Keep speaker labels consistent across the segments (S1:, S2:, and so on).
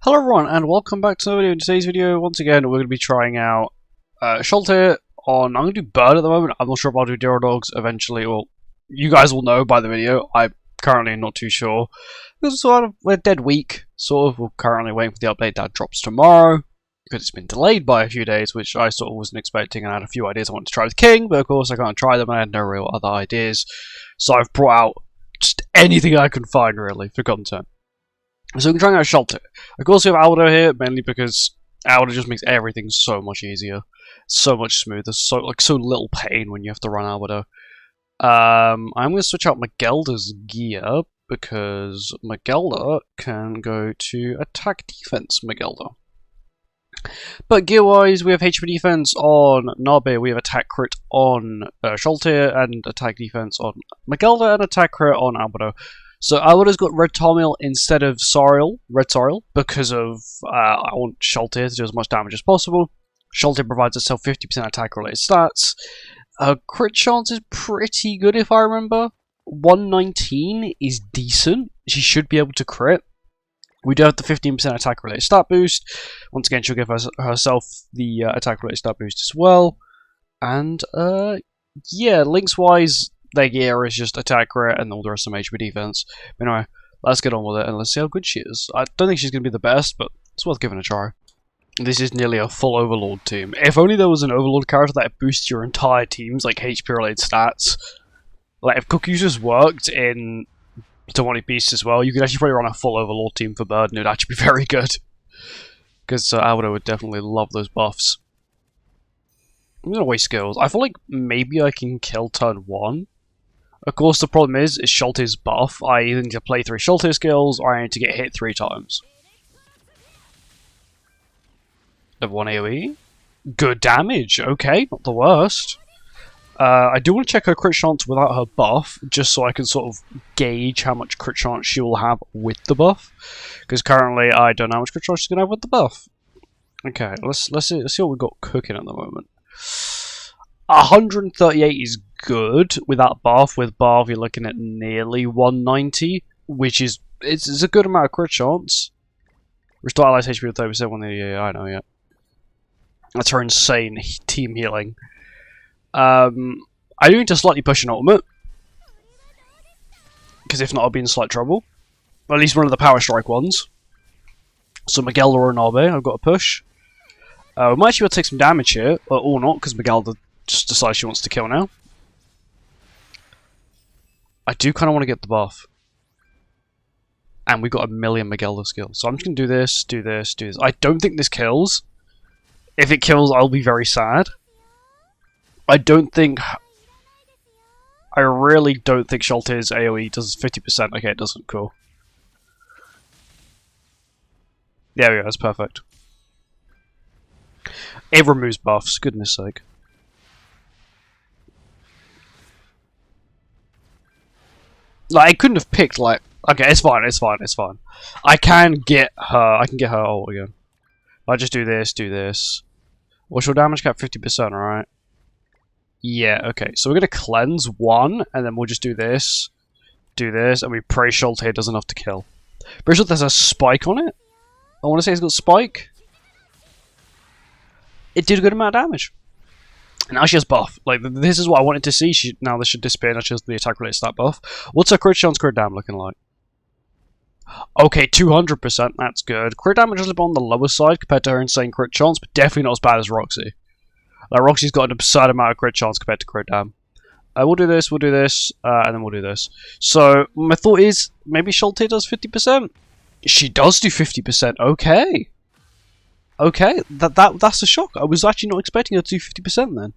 S1: Hello everyone and welcome back to another video. In today's video, once again, we're going to be trying out SHALLTEAR on, I'm going to do Bird at the moment. I'm not sure if I'll do Deer or Dogs eventually. Well, you guys will know by the video. I'm currently not too sure. It's sort of a dead week, sort of. We're currently waiting for the update that drops tomorrow, because it's been delayed by a few days, which I sort of wasn't expecting, and I had a few ideas I wanted to try with King, but of course I can't try them, and I had no real other ideas. So I've brought out just anything I can find, really, for content. So we're trying out SHALLTEAR. Of course we have Aldo here, mainly because Aldo just makes everything so much easier. So much smoother, so little pain when you have to run Aldo. I'm going to switch out Magelda's gear, because Magelda can go to attack defense Magelda. But gear-wise, we have HP defense on Nabe, we have attack crit on SHALLTEAR, and attack defense on Magelda, and attack crit on Albedo. So Albedo's got Red Tarmiel instead of Red Sariel, because of I want SHALLTEAR to do as much damage as possible. SHALLTEAR provides itself 50% attack-related stats. Crit chance is pretty good if I remember. 119 is decent. She should be able to crit. We do have the 15% attack-related stat boost. Once again, she'll give herself the attack-related stat boost as well. And, yeah, links-wise, their gear is just attack crit and all the rest of HP defense. But anyway, let's get on with it and let's see how good she is. I don't think she's going to be the best, but it's worth giving a try. This is nearly a full Overlord team. If only there was an Overlord character that boosts your entire team's like HP-related stats. Like, if Cookies just worked in Demonic Beast as well, you could actually probably run a full Overlord team for Bird and it would actually be very good. Because Albedo would definitely love those buffs. I'm going to waste skills. I feel like maybe I can kill turn 1. Of course, the problem is SHALLTEAR's buff. I either need to play 3 SHALLTEAR skills, or I need to get hit 3 times. Of 1 AoE? Good damage, okay, not the worst. I do want to check her crit chance without her buff, just so I can sort of gauge how much crit chance she will have with the buff. Because currently I don't know how much crit chance she's going to have with the buff. Okay, let's see what we've got cooking at the moment. 138 is good without buff. With buff, you're looking at nearly 190, which is it's a good amount of crit chance. Restore allies HP with 30% when they I know, yeah. That's her insane team healing. I do need to slightly push an ultimate, because if not, I'll be in slight trouble. At least one of the power strike ones. So Magelda or Nabe, I've got to push. We might actually be able to take some damage here, or not, because Magelda just decides she wants to kill now. I do kind of want to get the buff. And we've got a million Magelda skills. So I'm just going to do this, do this, do this. I don't think this kills. If it kills, I'll be very sad. I really don't think SHALLTEAR's AoE does 50%. Okay, it doesn't. Cool. There we go, that's perfect. It removes buffs, goodness sake. Like, I couldn't have picked, like... Okay, it's fine, it's fine, it's fine. I can get her ult again. I just do this. What's your damage cap? 50%, alright? Yeah, okay. So we're gonna cleanse 1, and then we'll just do this, and we pray SHALLTEAR does enough to kill. Pretty sure there's a spike on it? I want to say it's got spike. It did a good amount of damage. And now she has buff. Like, this is what I wanted to see. Now this should disappear. Now she has the attack-related stat buff. What's her crit chance, crit damage looking like? Okay, 200%. That's good. Crit damage is a bit on the lower side compared to her insane crit chance, but definitely not as bad as Roxy. Like, Roxy's got an absurd amount of crit chance compared to crit dam. We'll do this, and then we'll do this. So, my thought is, maybe SHALLTEAR does 50%? She does do 50%, okay. Okay, that's a shock. I was actually not expecting her to do 50% then.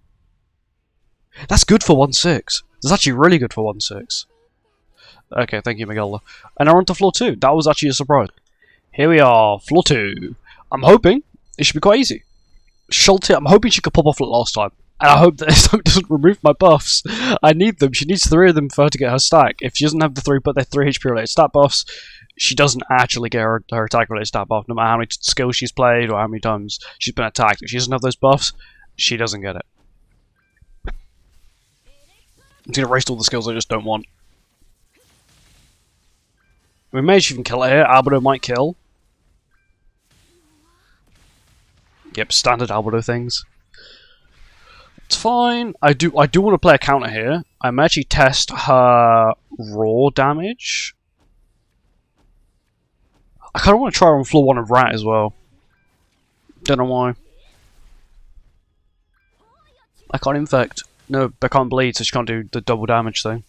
S1: That's good for 1-6. That's actually really good for 1-6. Okay, thank you, Magelda. And now we're on to floor 2. That was actually a surprise. Here we are, floor 2. I'm hoping it should be quite easy. SHALLTEAR, I'm hoping she could pop off like last time. And I hope that this time it doesn't remove my buffs. I need them. She needs 3 of them for her to get her stack. If she doesn't have the 3, but they're 3 HP related stat buffs, she doesn't actually get her attack related stat buff, no matter how many skills she's played or how many times she's been attacked. If she doesn't have those buffs, she doesn't get it. I'm going to waste all the skills I just don't want. We may even kill it here. Albedo might kill. Yep, standard Albedo things. It's fine. I do want to play a counter here. I may actually test her raw damage. I kind of want to try her on floor 1 of Rat as well. Don't know why. I can't infect. No, I can't bleed, so she can't do the double damage thing.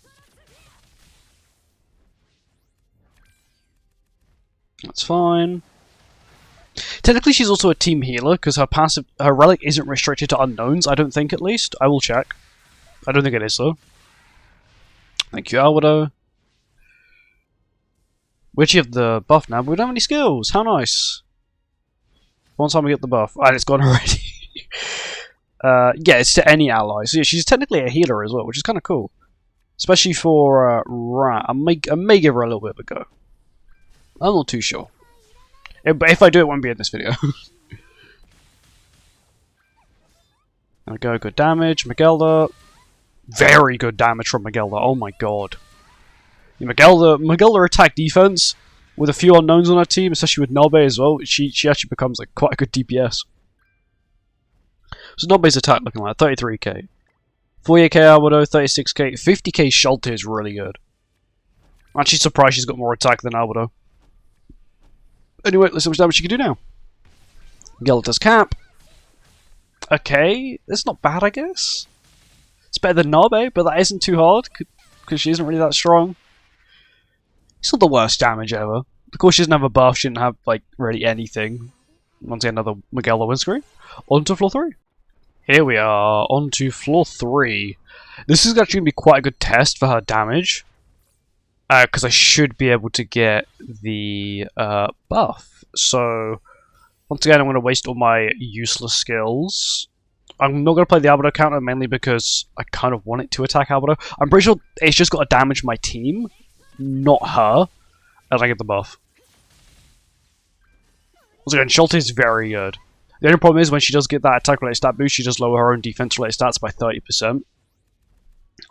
S1: That's fine. Technically, she's also a team healer because her relic isn't restricted to unknowns. I don't think, at least. I will check. I don't think it is though. Thank you, Albedo. We actually have the buff now, but we don't have any skills. How nice! One time we get the buff, and it's gone already. Yeah, it's to any ally. So yeah, she's technically a healer as well, which is kind of cool, especially for Rat. I may give her a little bit of a go. I'm not too sure. But if I do, it won't be in this video. There we go, good damage. Magelda. Very good damage from Magelda. Oh my god. Yeah, Magelda attack defense with a few unknowns on her team, especially with Nabe as well. She actually becomes like quite a good DPS. So Nabe's attack looking like 33k. 48k Albedo, 36k, 50k SHALLTEAR is really good. I'm actually surprised she's got more attack than Albedo. Anyway, let's see how much damage she can do now. Magelda does cap. Okay, that's not bad, I guess. It's better than Nabe, but that isn't too hard, because she isn't really that strong. It's not the worst damage ever. Of course, she doesn't have a buff, she didn't have, like, really anything. Once again, another Magelda win screen. On to floor 3. Here we are, on to floor 3. This is actually going to be quite a good test for her damage. Because I should be able to get the buff. So, once again, I'm going to waste all my useless skills. I'm not going to play the Albedo counter, mainly because I kind of want it to attack Albedo. I'm pretty sure it's just got to damage my team, not her, as I get the buff. Once again, SHALLTEAR is very good. The only problem is when she does get that attack-related stat boost, she does lower her own defense-related stats by 30%.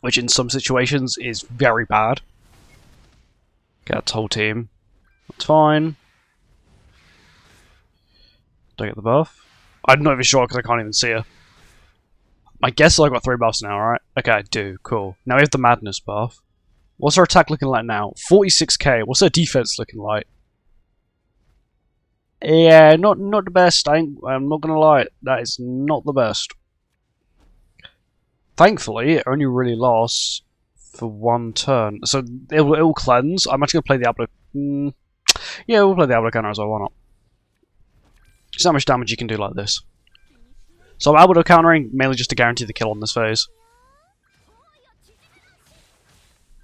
S1: Which in some situations is very bad. Get that whole team. That's fine. Do I get the buff? I'm not even sure because I can't even see her. I guess I've got 3 buffs now, right? Okay, I do. Cool. Now we have the Madness buff. What's her attack looking like now? 46k. What's her defense looking like? Yeah, not the best. I'm not gonna lie. That is not the best. Thankfully, it only really lasts for 1 turn. So it'll cleanse. I'm actually gonna play the Albedo. Yeah, we'll play the Albedo counter as well. Why not? There's not much damage you can do like this. So I'm Albedo countering mainly just to guarantee the kill on this phase.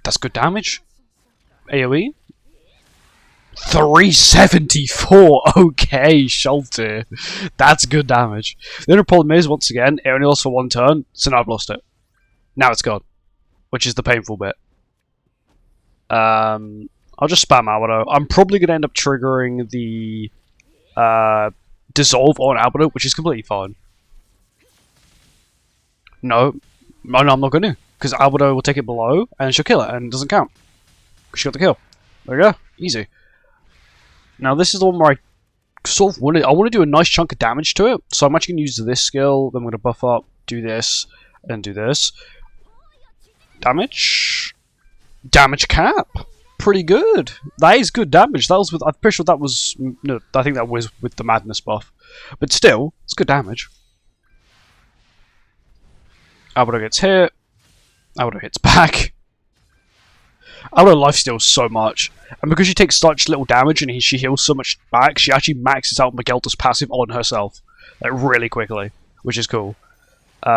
S1: That's good damage. AoE. 374. Okay, SHALLTEAR. That's good damage. The only problem is, once again, it only lasts for 1 turn, so now I've lost it. Now it's gone, which is the painful bit. I'll just spam Albedo. I'm probably going to end up triggering the dissolve on Albedo, which is completely fine. No, I'm not going to, because Albedo will take it below, and she'll kill it, and it doesn't count. She got the kill. There we go. Easy. Now this is the one where I sort of want to do a nice chunk of damage to it, so I'm actually going to use this skill, then I'm going to buff up, do this, and do this. Damage. Damage cap. Pretty good. That is good damage. That was with, I'm pretty sure that was, no, I think that was with the Madness buff. But still, it's good damage. Albedo gets hit. Albedo hits back. Albedo lifesteals so much. And because she takes such little damage and she heals so much back, she actually maxes out Magelda's passive on herself. Like, really quickly. Which is cool. Do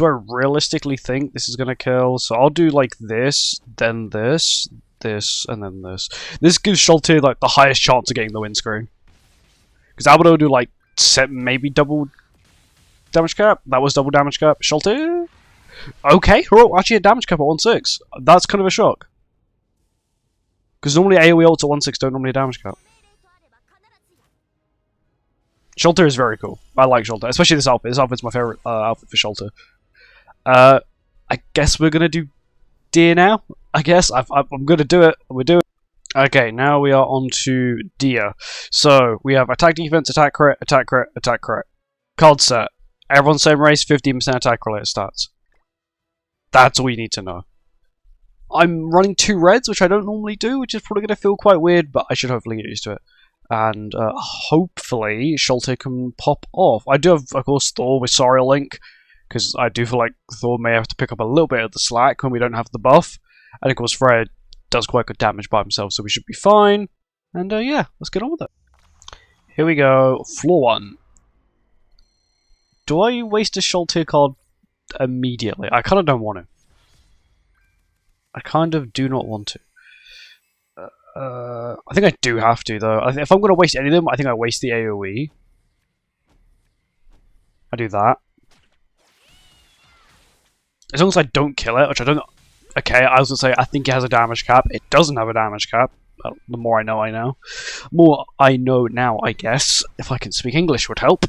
S1: I realistically think this is going to kill? So I'll do like this, then this, this, and then this. This gives SHALLTEAR like the highest chance of getting the win screen. Because Albedo will do like maybe double damage cap. That was double damage cap. SHALLTEAR? Okay, oh, actually a damage cap at 1/6. That's kind of a shock. Because normally AoE ults at 1/6 don't normally damage cap. SHALLTEAR is very cool. I like SHALLTEAR, especially this outfit. This outfit's my favorite outfit for SHALLTEAR. I guess we're gonna do Deer now. I guess I'm gonna do it. We're doing. Okay, now we are on to Dia. So, we have attack defense, attack crit, attack crit, attack crit. Card set. Everyone's same race, 15% attack related stats. That's all you need to know. I'm running 2 reds, which I don't normally do, which is probably going to feel quite weird, but I should hopefully get used to it. And hopefully, SHALLTEAR can pop off. I do have, of course, Thor with Sariel Link, because I do feel like Thor may have to pick up a little bit of the slack when we don't have the buff. And of course, Fred does quite good damage by himself, so we should be fine. And yeah, let's get on with it. Here we go, floor 1. Do I waste a SHALLTEAR card immediately? I kind of don't want to. I kind of do not want to. I think I do have to, though. If I'm going to waste any of them, I think I waste the AoE. I do that. As long as I don't kill it, which I don't... Okay, I was going to say, I think it has a damage cap. It doesn't have a damage cap. The more I know, I know. More I know now, I guess. If I can speak English would help.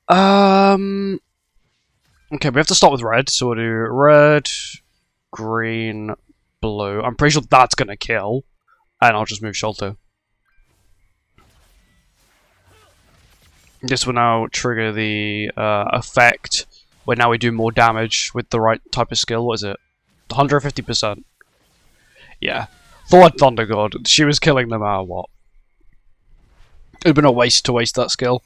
S1: Okay, we have to start with red. So we'll do red, green, blue. I'm pretty sure that's going to kill. And I'll just move SHALLTEAR. This will now trigger the effect where now we do more damage with the right type of skill. What is it? 150%. Yeah. Thor Thunder God. She was killing no matter what. It would have been a waste to waste that skill.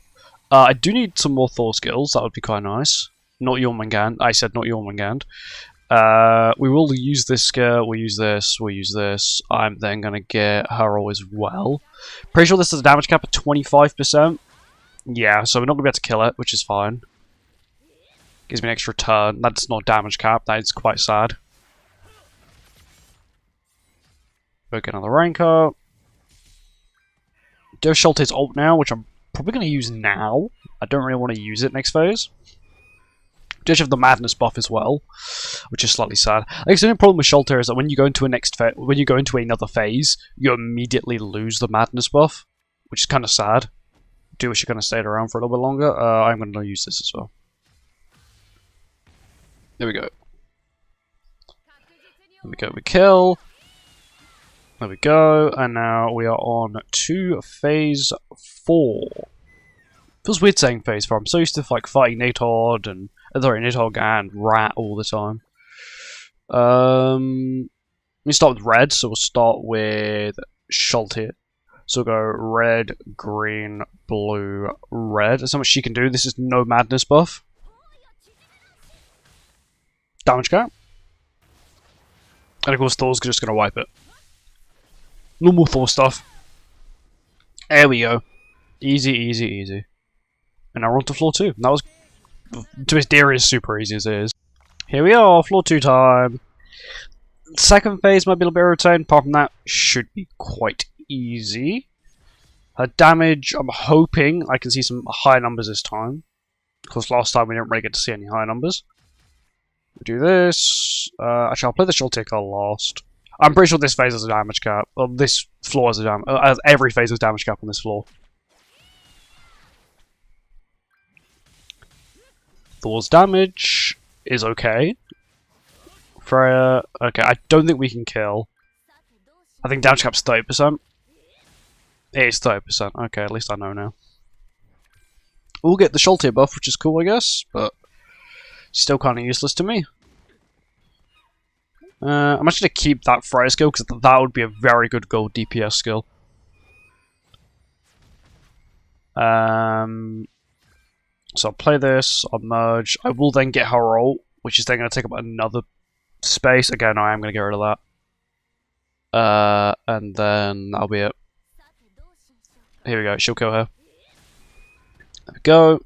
S1: I do need some more Thor skills. That would be quite nice. Not Jormungand. I said not Jormungand. We will use this skill. We'll use this. We'll use this. I'm then going to get Hurl as well. Pretty sure this is a damage cap of 25%. Yeah, so we're not going to be able to kill it, which is fine. Gives me an extra turn. That's not damage cap. That is quite sad. We'll get another rank up. Do have SHALLTEAR's ult now, which I'm probably going to use now. I don't really want to use it next phase. Do have the madness buff as well, which is slightly sad. I guess the only problem with SHALLTEAR is that when you go into another phase, you immediately lose the madness buff, which is kind of sad. Do wish you kind of stayed around for a little bit longer. I'm going to use this as well. There we go. There we go. We kill. There we go. And now we are on to phase 4. Feels weird saying phase 4. I'm so used to like fighting Nidhogg and Nidhogg and Rat all the time. Let me start with red. So we'll start with SHALLTEAR. So we'll go red, green, blue, red. That's how much she can do. This is no madness buff. Damage cap. And of course Thor's just going to wipe it. Normal Thor stuff. There we go. Easy, easy, easy. And now we're on to floor 2. That was, to its dearest, super easy as it is. Here we are, floor 2 time. Second phase might be a little bit irritating. Apart from that, should be quite easy. Her damage, I'm hoping I can see some high numbers this time. Of course, last time we didn't really get to see any high numbers. We'll do this. Actually, I'll play the SHALLTEAR card last. I'm pretty sure this phase has a damage cap. Well, this floor has a damage. Every phase has damage cap on this floor. Thor's damage is okay. Freya, okay, I don't think we can kill. I think damage cap's 30%. It is 30%. Okay, at least I know now. We'll get the SHALLTEAR buff, which is cool, I guess, but still kind of useless to me. I'm actually going to keep that Freya skill, because that would be a very good gold DPS skill. So I'll play this, I'll merge. I will then get her ult, which is then going to take up another space. Again, I am going to get rid of that. And then that'll be it. Here we go, she'll kill her. There we go.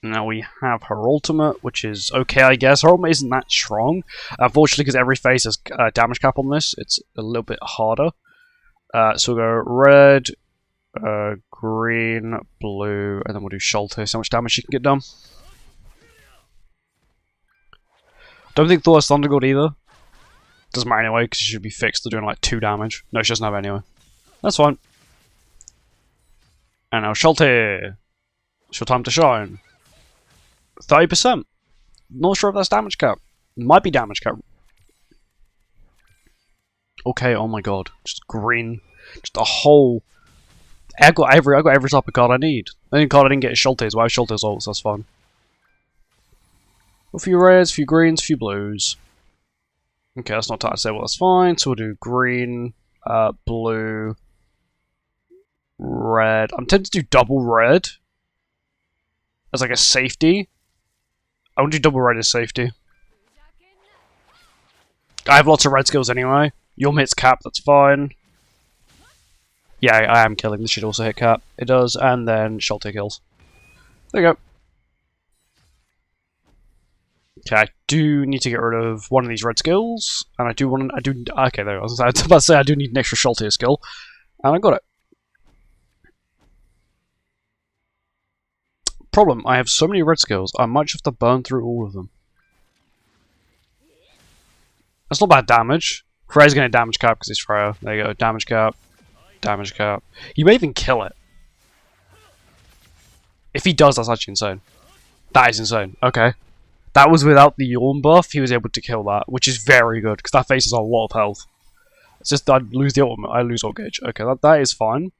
S1: Now we have her ultimate, which is okay, I guess. Her ultimate isn't that strong. Unfortunately, because every phase has damage cap on this, it's a little bit harder. So we'll go red, green, blue, and then we'll do SHALLTEAR. See how much damage she can get done. Don't think Thor has Thunder God either. Doesn't matter anyway, because she should be fixed to doing like 2 damage. No, she doesn't have it anyway. That's fine. And now SHALLTEAR. It's your time to shine. 30%. Not sure if that's damage cap. Might be damage cap. Okay, oh my god. Just green. Just a whole... I got every type of card I need. The only card I didn't get is Shaltears. Well, I have Shaltears also, so that's fine. A few reds, a few greens, a few blues. Okay, that's not tight to say, well, that's fine. So we'll do green, blue, red. I'm tempted to do double red as like a safety. I want to do double red as safety. I have lots of red skills anyway. Your hits cap, that's fine. Yeah, I am killing. This should also hit cap. It does, and then Shaltear kills. There you go. Okay, I do need to get rid of one of these red skills, and okay, there I was about to say I do need an extra Shaltear skill, and I got it. Problem, I have so many red skills, I might just have to burn through all of them. That's not bad damage. Freya's gonna damage cap because it's Freya. There you go, damage cap. Damage cap. You may even kill it. If he does, that's actually insane. That is insane. Okay. That was without the Yawn buff, he was able to kill that, which is very good, because that faces a lot of health. It's just I'd lose the ultimate, I lose all gauge. Okay, that is fine.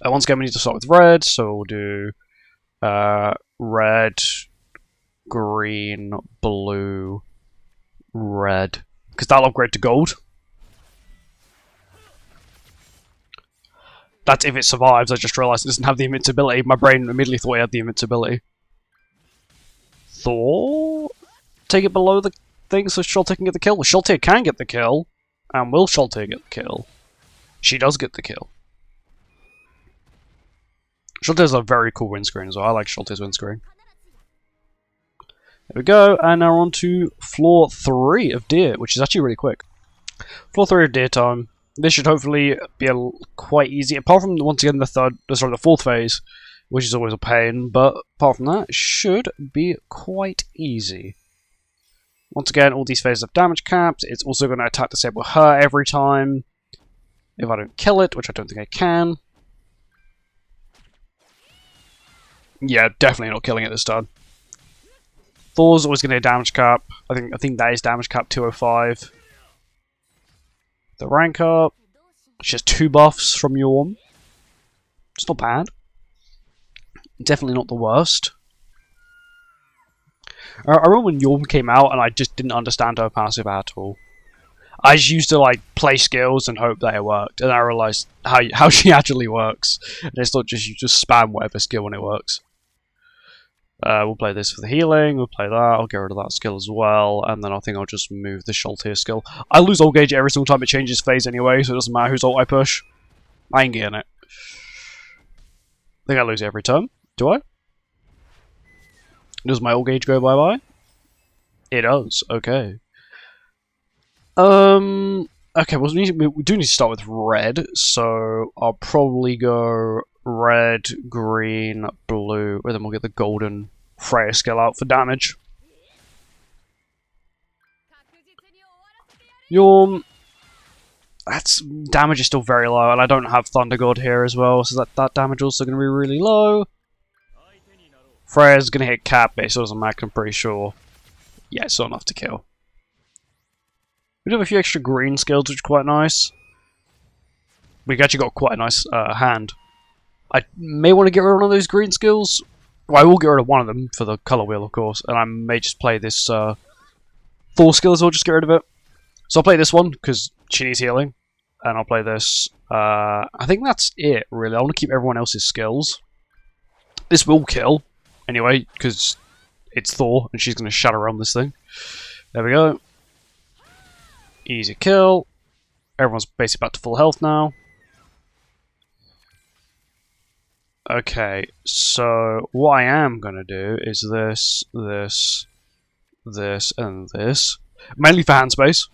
S1: Once again, we need to start with red, so we'll do red, green, blue, red, because that'll upgrade to gold. That's if it survives. I just realised it doesn't have the invincibility. My brain immediately thought it had the invincibility. Thor? Take it below the thing so Shaltear can get the kill? Well, Shaltear can get the kill. And will Shaltear get the kill? She does get the kill. Shaltear's a very cool windscreen as well. I like Shaltear's windscreen. There we go. And now we're on to floor 3 of Deer, which is actually really quick. Floor 3 of Deer time. This should hopefully be quite easy, apart from, once again, the fourth phase, which is always a pain, but apart from that, it should be quite easy. Once again, all these phases have damage caps. It's also going to attack disable her every time, if I don't kill it, which I don't think I can. Yeah, definitely not killing it this time. Thor's always going to damage cap. I think that is damage cap 205. The rank up. She has 2 buffs from Yawn. It's not bad. Definitely not the worst. I remember when Yawn came out and I just didn't understand her passive at all. I just used to like play skills and hope that it worked, and I realised how she actually works. And it's not just you just spam whatever skill when it works. We'll play this for the healing, we'll play that, I'll get rid of that skill as well, and then I think I'll just move the Shaltear skill. I lose ult gauge every single time it changes phase anyway, so it doesn't matter whose ult I push. I ain't getting it. I think I lose it every turn. Do I? Does my ult gauge go bye-bye? It does, okay. Okay, well, we do need to start with red, so I'll probably go red, green, blue, and then we'll get the golden Freya skill out for damage. Yawn. That's damage is still very low, and I don't have Thunder God here as well, so that damage also going to be really low. Freya's going to hit cap, but it still doesn't matter, I'm pretty sure. Yeah, it's not enough to kill. We do have a few extra green skills, which is quite nice. We've actually got quite a nice hand. I may want to get rid of one of those green skills. Well, I will get rid of one of them for the colour wheel, of course, and I may just play this Thor skill as well, just get rid of it. So I'll play this one, because she needs healing, and I'll play this. I think that's it, really. I want to keep everyone else's skills. This will kill, anyway, because it's Thor, and she's going to shatter on this thing. There we go. Easy kill. Everyone's basically back to full health now. Okay, so what I am going to do is this, this, this, and this. Mainly for hand space.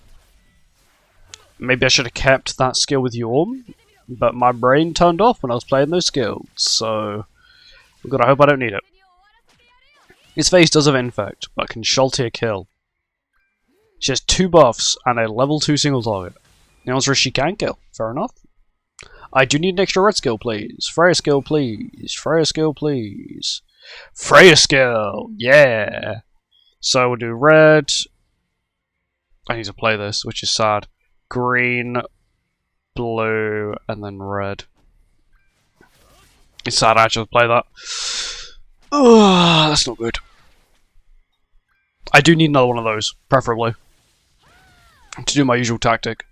S1: Maybe I should have kept that skill with Yawn, but my brain turned off when I was playing those skills, so I've got to hope I don't need it. His face does have infect, but can Shaltear kill? She has 2 buffs and a level 2 single target. The answer is she can kill. Fair enough. I do need an extra red skill, please. Freya skill, please. Freya skill, please. Freya skill! Yeah! So we'll do red. I need to play this, which is sad. green, blue, and then red. It's sad I actually play that. Ugh, that's not good. I do need another one of those, preferably, to do my usual tactic.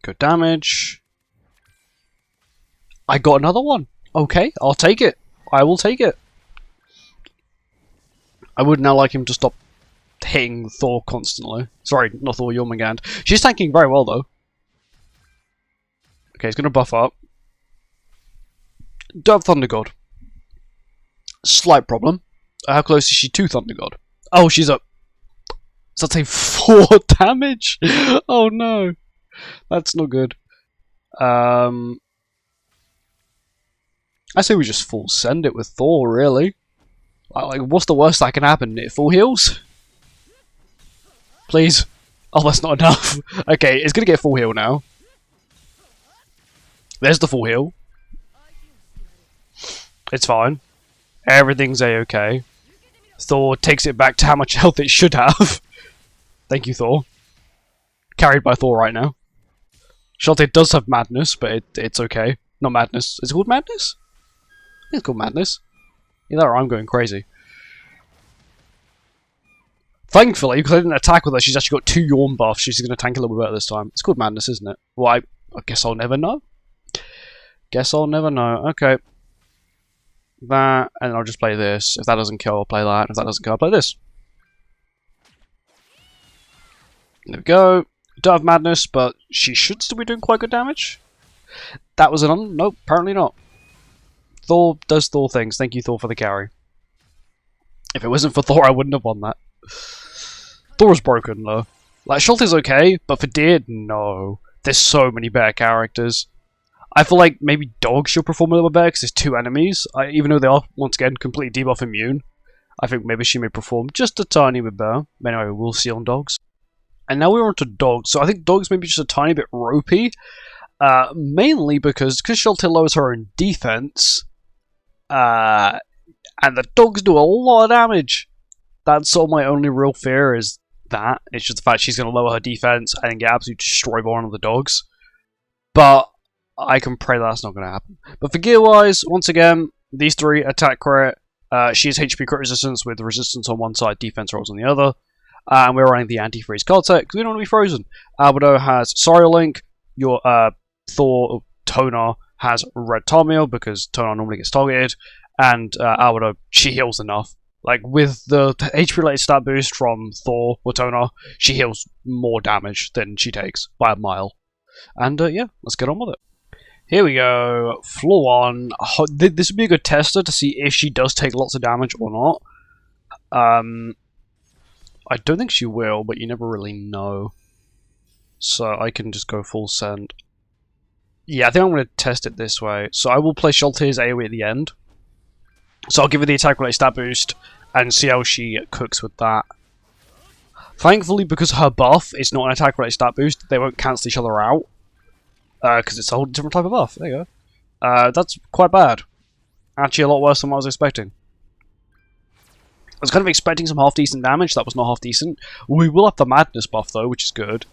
S1: Good damage. I got another one. Okay, I'll take it. I will take it. I would now like him to stop hitting Thor constantly. Sorry, not Thor, Jormungand. She's tanking very well, though. Okay, he's going to buff up. Don't have Thunder God. Slight problem. How close is she to Thunder God? Oh, she's up. Does that say 4 damage? Oh no. That's not good. I say we just full send it with Thor, really. Like, what's the worst that can happen? It full heals? Please. Oh, that's not enough. Okay, it's gonna get full heal now. There's the full heal. It's fine. Everything's a-okay. Thor takes it back to how much health it should have. Thank you, Thor. Carried by Thor right now. SHALLTEAR does have madness, but it's okay. Not madness. Is it called madness? I think it's called madness. Either or I'm going crazy. Thankfully, because I didn't attack with her, she's actually got 2 Yawn buffs. She's going to tank a little bit better this time. It's called madness, isn't it? Well, I guess I'll never know. Guess I'll never know. Okay. That, and I'll just play this. If that doesn't kill, I'll play that. If that doesn't kill, I'll play this. There we go. Don't have madness, but she should still be doing quite good damage. That was an nope, apparently not. Thor does Thor things. Thank you, Thor, for the carry. If it wasn't for Thor, I wouldn't have won that. Thor is broken, though. Like, SHALLTEAR's okay, but for Deer, no. There's so many better characters. I feel like maybe Dog should perform a little better because there's 2 enemies. Even though they are, once again, completely debuff immune. I think maybe she may perform just a tiny bit better. Anyway, we'll see on Dogs. And now we're on to Dogs. So I think Dogs may be just a tiny bit ropey. Mainly because SHALLTEAR lowers her own defense. And the Dogs do a lot of damage. That's all my only real fear is that. It's just the fact she's going to lower her defense and get absolutely destroyed by one of the Dogs. But I can pray that's not going to happen. But for gear-wise, once again, these 3 attack crit. She has HP crit resistance with resistance on one side, defense rolls on the other. And we're running the anti-freeze card set because we don't want to be frozen. Albedo has Sorrow Link. Your Thor Tonar has Red Tarmiel because Tonar normally gets targeted. And Albedo, she heals enough. Like, with the HP-related stat boost from Thor or Tonar, she heals more damage than she takes by a mile. And yeah, let's get on with it. Here we go. Floor 1. This would be a good tester to see if she does take lots of damage or not. I don't think she will, but you never really know. So I can just go full send. Yeah, I think I'm going to test it this way. So I will play SHALLTEAR's AoE at the end. So I'll give her the attack-related stat boost and see how she cooks with that. Thankfully, because her buff is not an attack-related stat boost, they won't cancel each other out. Because it's a whole different type of buff. There you go. That's quite bad. Actually, a lot worse than what I was expecting. I was kind of expecting some half-decent damage. That was not half-decent. We will have the madness buff, though, which is good.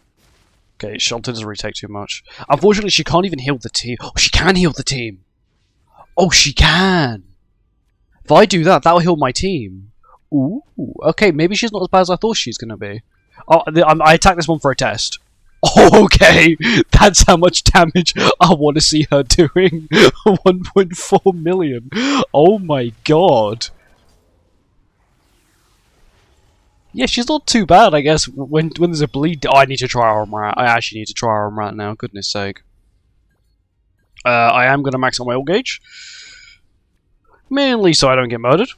S1: Okay, SHALLTEAR doesn't really take too much. Unfortunately, she can't even heal the team. Oh, she can heal the team! Oh, she can! If I do that, that'll heal my team. Ooh, okay, maybe she's not as bad as I thought she's going to be. Oh, I attacked this one for a test. Oh, okay, that's how much damage I want to see her doing. 1.4 million. Oh my god. Yeah, she's not too bad, I guess. When there's a bleed... Oh, I need to try Arm Rat. I actually need to try Arm Rat now, goodness sake. I am going to max out my ult gauge. Mainly so I don't get murdered.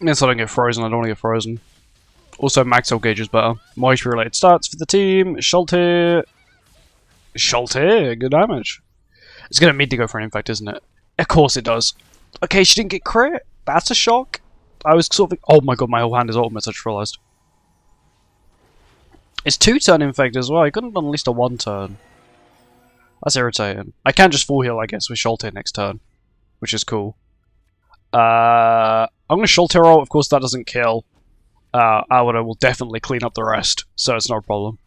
S1: And so I don't get frozen. I don't want to get frozen. Also, max ult gauge is better. More HP related stats for the team. SHALLTEAR. SHALLTEAR, good damage. It's going to need to go for an infect, isn't it? Of course it does. Okay, she didn't get crit. That's a shock. I was sort of... Oh my god, my whole hand is ultimate, I just realised. It's 2-turn infect as well. I couldn't have done at least a 1-turn. That's irritating. I can just full heal, I guess, with SHALLTEAR next turn. Which is cool. I'm going to SHALLTEAR ult. Of course, that doesn't kill. Albedo will definitely clean up the rest, so it's not a problem.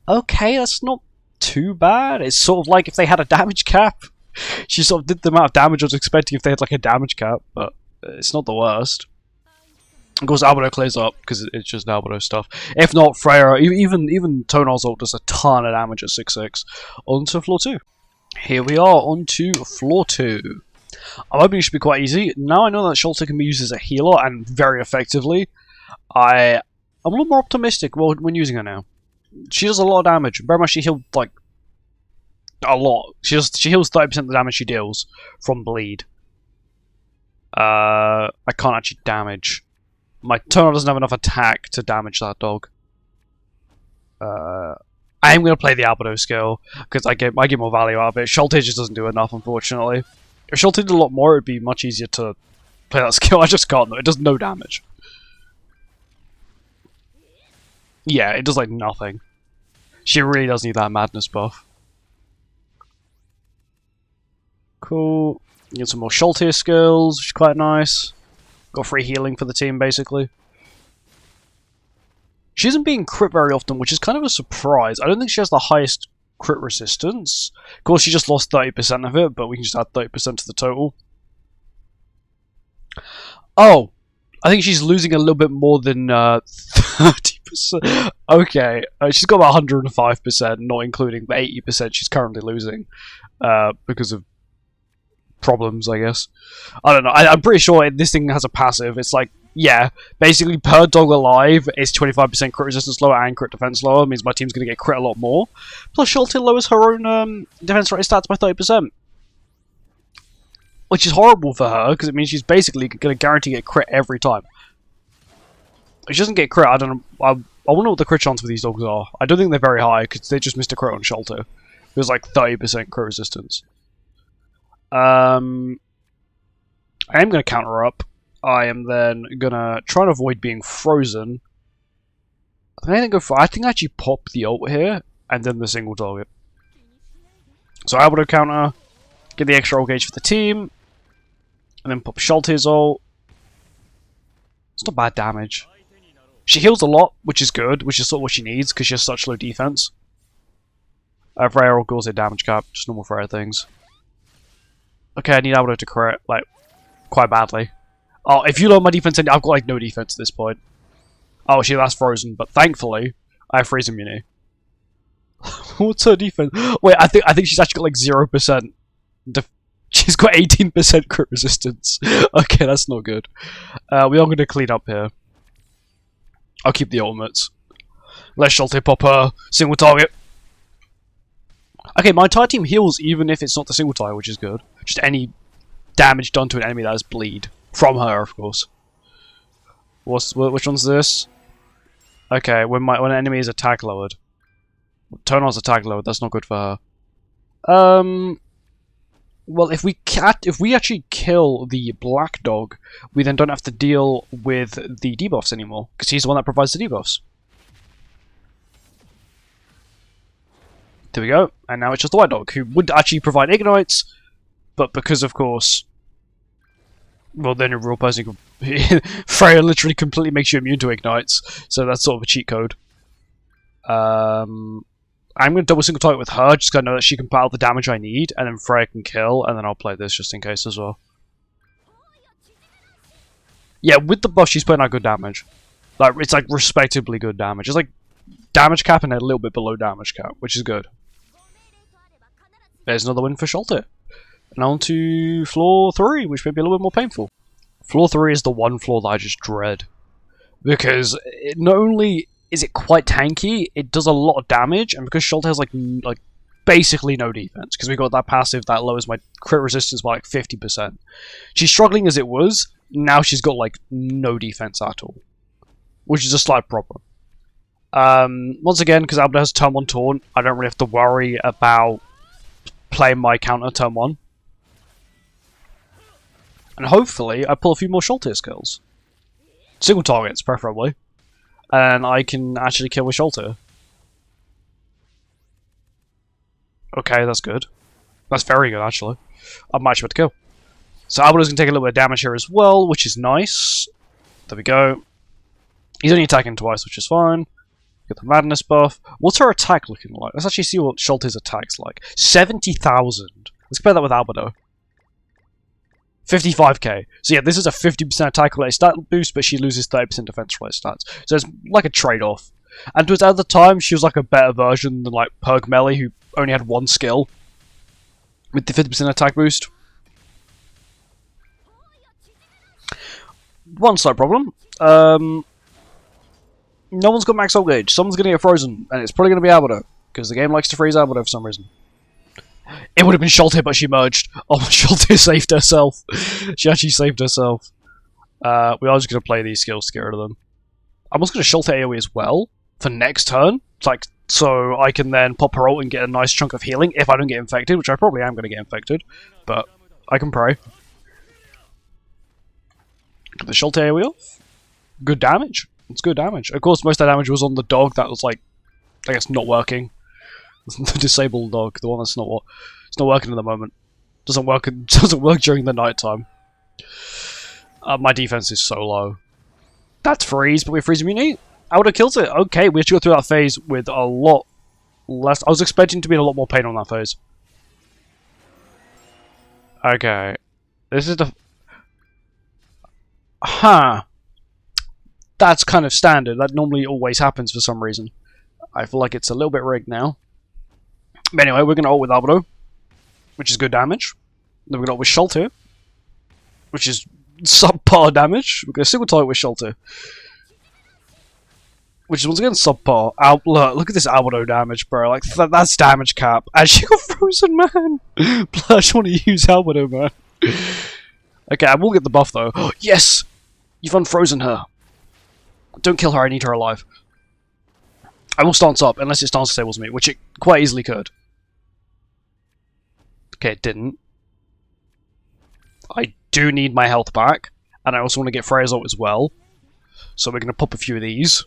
S1: Okay, that's not too bad. It's sort of like if they had a damage cap. She sort of did the amount of damage I was expecting if they had like a damage cap, but it's not the worst. Of course, Albedo clears up because it's just Albedo stuff. If not, Freya, even Tonal's ult does a ton of damage at 6-6. On to floor 2. Here we are, on to floor 2. I'm hoping it should be quite easy. Now I know that SHALLTEAR can be used as a healer, and very effectively, I'm a little more optimistic when using her now. She does a lot of damage. Very much she healed, like, a lot. She heals 30% of the damage she deals from bleed. I can't actually damage. My Tonal doesn't have enough attack to damage that dog. I am going to play the Albedo skill, because I get more value out of it. SHALLTEAR just doesn't do enough, unfortunately. If SHALLTEAR did a lot more, it would be much easier to play that skill. I just can't. It does no damage. Yeah, it does like nothing. She really does need that madness buff. Cool. Get some more SHALLTEAR skills, which is quite nice. Got free healing for the team, basically. She isn't being crit very often, which is kind of a surprise. I don't think she has the highest crit resistance. Of course, she just lost 30% of it, but we can just add 30% to the total. Oh! I think she's losing a little bit more than 30%. Okay, she's got about 105%, not including the 80% she's currently losing. Because of problems, I guess. I don't know. I'm pretty sure this thing has a passive. It's like, yeah, basically per dog alive, it's 25% crit resistance lower and crit defense lower. It means my team's going to get crit a lot more. Plus, SHALLTEAR lowers her own defense rate stats by 30%. Which is horrible for her, because it means she's basically going to guarantee get crit every time. If she doesn't get crit, I don't know. I wonder what the crit chance for these dogs are. I don't think they're very high, because they just missed a crit on SHALLTEAR. It was like 30% crit resistance. I am going to counter her up. I am then going to try and avoid being frozen. I think I actually pop the ult here, and then the single target. So Albedo counter, get the extra ult gauge for the team, and then pop SHALLTEAR's ult. It's not bad damage. She heals a lot, which is good, which is sort of what she needs, because she has such low defense. Freya ult goes at damage cap, just normal Freya things. Okay, I need Albedo to crit, like, quite badly. Oh, if you lower my defense, I've got, like, no defense at this point. Oh, that's frozen, but thankfully, I have freeze immunity. What's her defense? Wait, I think she's actually got, like, 0%. She's got 18% crit resistance. Okay, that's not good. We are going to clean up here. I'll keep the ultimates. Let SHALLTEAR pop her. Single target. Okay, my entire team heals even if it's not the single target, which is good. Just any damage done to an enemy that has bleed. From her, of course. Which one's this? Okay, when an enemy is attack lowered. Tonal's attack lowered, that's not good for her. Well, if we actually kill the black dog, we then don't have to deal with the debuffs anymore, because he's the one that provides the debuffs. There we go, and now it's just the white dog, who would actually provide ignites, but because, of course, well, then a real person can... Freya literally completely makes you immune to ignites, so that's sort of a cheat code. I'm going to double single target with her, just because I know that she can put out the damage I need, and then Freya can kill, and then I'll play this just in case as well. Yeah, with the buff, she's putting out good damage. Like, it's like respectably good damage. It's like damage cap and a little bit below damage cap, which is good. There's another win for SHALLTEAR. And on to floor 3, which may be a little bit more painful. Floor 3 is the one floor that I just dread. Because not only is it quite tanky, it does a lot of damage, and because SHALLTEAR has like basically no defense, because we got that passive that lowers my crit resistance by like 50%. She's struggling as it was, now she's got like no defense at all. Which is a slight problem. Once again, because Albedo has turn 1 taunt, I don't really have to worry about playing my counter turn 1. And hopefully, I pull a few more SHALLTEAR skills. Single targets, preferably. And I can actually kill with SHALLTEAR. Okay, that's good. That's very good, actually. I'm actually about to kill. So Albedo's going to take a little bit of damage here as well, which is nice. There we go. He's only attacking twice, which is fine. Get the madness buff. What's her attack looking like? Let's actually see what Shaltear's attack's like. 70,000. Let's compare that with Albedo. 55k. So yeah, this is a 50% attack-related stat boost, but she loses 30% defense-related stats. So it's like a trade-off. And towards at the time, she was like a better version than like Perg Melee, who only had one skill with the 50% attack boost. One slight problem. No one's got max soul gauge. Someone's going to get frozen, and it's probably going to be Albedo, because the game likes to freeze Albedo for some reason. It would have been Shaltear, but she merged. Oh, Shaltear saved herself. She actually saved herself. We are just going to play these skills to get rid of them. I'm also going to Shaltear AoE as well for next turn. It's like, so I can then pop her ult and get a nice chunk of healing if I don't get infected, which I probably am going to get infected, but I can pray. Get the Shaltear AoE off. Good damage. It's good damage. Of course, most of that damage was on the dog that was like, I guess, not working. The disabled dog, the one that's not working at the moment. Doesn't work during the night time. My defense is so low. That's freeze, but we freeze immunity. Albedo kills it. Okay, we have to go through that phase with a lot less. I was expecting to be in a lot more pain on that phase. Okay, this is the. That's kind of standard. That normally always happens for some reason. I feel like it's a little bit rigged now. But anyway, we're going to ult with Albedo, which is good damage. Then we're going to ult with Shaltear, which is subpar damage. We're going to single target with Shaltear, which is once again subpar. Look at this Albedo damage, bro. Like, that's damage cap. And she got frozen, man. I just want to use Albedo, man. Okay, I will get the buff, though. Yes! You've unfrozen her. Don't kill her, I need her alive. I will stance up, unless it stance disables me, which it quite easily could. Okay, it didn't. I do need my health back, and I also want to get Freya's ult as well. So we're going to pop a few of these.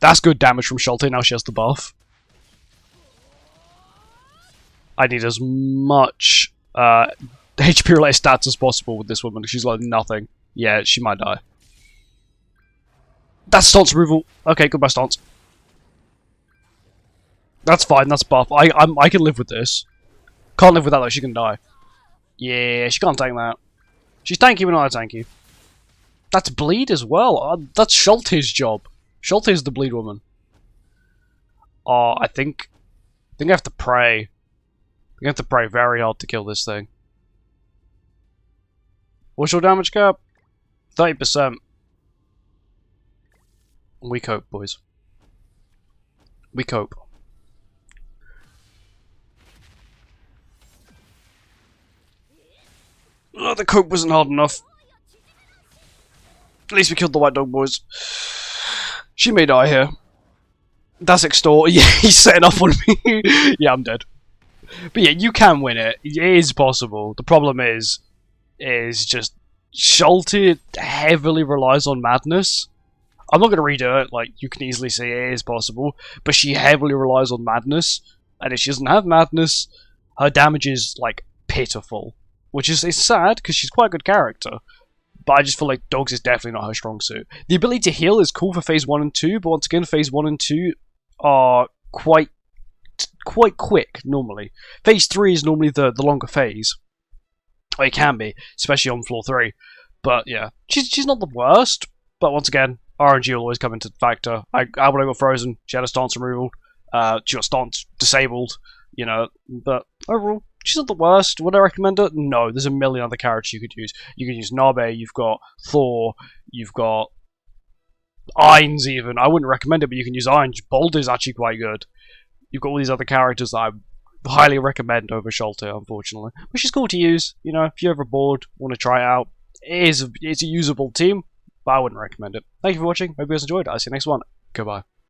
S1: That's good damage from Shaltear, now she has the buff. I need as much HP-related stats as possible with this woman, because she's like nothing. Yeah, she might die. That's stance removal. Okay, goodbye stance. That's fine, that's buff. I can live with this. Can't live with that though, she can die. Yeah, she can't tank that. She's tanky but not tanky. That's bleed as well. That's Shaltear's job. Shaltear's the bleed woman. I think I have to pray. I have to pray very hard to kill this thing. What's your damage cap? 30%. We cope, boys. We cope. Oh, the cope wasn't hard enough. At least we killed the white dog, boys. She may die here. That's extort. Yeah, he's setting up on me. Yeah, I'm dead. But yeah, you can win it. It is possible. The problem is just Shaltear heavily relies on madness. I'm not going to redo it. Like, you can easily see it is possible, but she heavily relies on madness, and if she doesn't have madness, her damage is like pitiful. Which is sad, because she's quite a good character. But I just feel like dogs is definitely not her strong suit. The ability to heal is cool for phase 1 and 2, but once again, phase 1 and 2 are quite quick, normally. Phase 3 is normally the longer phase. Or it can be, especially on floor 3. But yeah, she's not the worst, but once again, RNG will always come into factor. Albedo got frozen, she had a stance removal, she got stance disabled, you know, but overall, she's not the worst. Would I recommend her? No, there's a million other characters you could use. You can use Nabe, you've got Thor, you've got Ainz even. I wouldn't recommend it, but you can use Ainz. Boulder's actually quite good. You've got all these other characters that I highly recommend over Shaltear, unfortunately. Which is cool to use, you know, if you're ever bored, want to try it out. It's a usable team, but I wouldn't recommend it. Thank you for watching, hope you guys enjoyed. I'll see you next one. Goodbye.